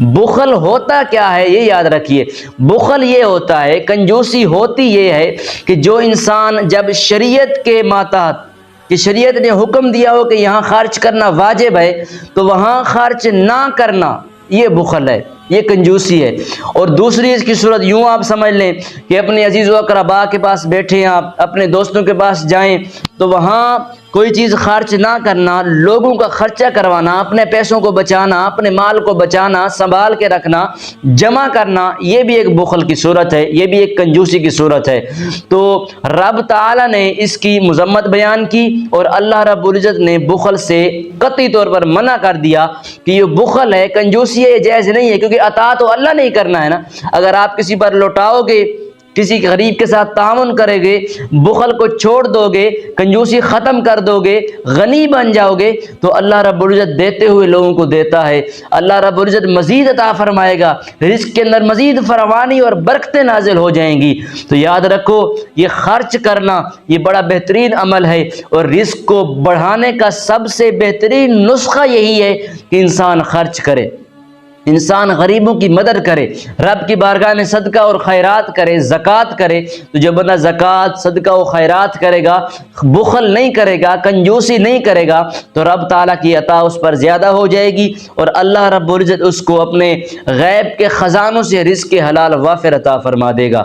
بخل ہوتا کیا ہے یہ یاد رکھیے، بخل یہ ہوتا ہے، کنجوسی ہوتی یہ ہے کہ جو انسان جب شریعت کے ماتحت، کہ شریعت نے حکم دیا ہو کہ یہاں خرچ کرنا واجب ہے تو وہاں خرچ نہ کرنا، یہ بخل ہے، یہ کنجوسی ہے۔ اور دوسری اس کی صورت یوں آپ سمجھ لیں کہ اپنے عزیز و اقربا کے پاس بیٹھے آپ، اپنے دوستوں کے پاس جائیں تو وہاں کوئی چیز خرچ نہ کرنا، لوگوں کا خرچہ کروانا، اپنے پیسوں کو بچانا، اپنے مال کو بچانا، سنبھال کے رکھنا، جمع کرنا، یہ بھی ایک بخل کی صورت ہے، یہ بھی ایک کنجوسی کی صورت ہے۔ تو رب تعالیٰ نے اس کی مذمت بیان کی اور اللہ رب العزت نے بخل سے قطعی طور پر منع کر دیا کہ یہ بخل ہے، کنجوسی ہے، یہ جائز نہیں ہے، کیونکہ عطا تو اللہ نے ہی کرنا ہے نا۔ اگر آپ کسی پر لوٹاؤ گے، کسی غریب کے ساتھ تعاون کرے گے، بخل کو چھوڑ دو گے، کنجوسی ختم کر دو گے، غنی بن جاؤ گے، تو اللہ رب العزت دیتے ہوئے لوگوں کو دیتا ہے، اللہ رب العزت مزید عطا فرمائے گا، رزق کے اندر مزید فراوانی اور برکتیں نازل ہو جائیں گی۔ تو یاد رکھو یہ خرچ کرنا یہ بڑا بہترین عمل ہے، اور رزق کو بڑھانے کا سب سے بہترین نسخہ یہی ہے کہ انسان خرچ کرے، انسان غریبوں کی مدد کرے، رب کی بارگاہ میں صدقہ اور خیرات کرے، زکوٰۃ کرے۔ تو جب بندہ زکوٰۃ، صدقہ و خیرات کرے گا، بخل نہیں کرے گا، کنجوسی نہیں کرے گا، تو رب تعالیٰ کی عطا اس پر زیادہ ہو جائے گی، اور اللہ رب العزت اس کو اپنے غیب کے خزانوں سے رزق حلال وافر عطا فرما دے گا۔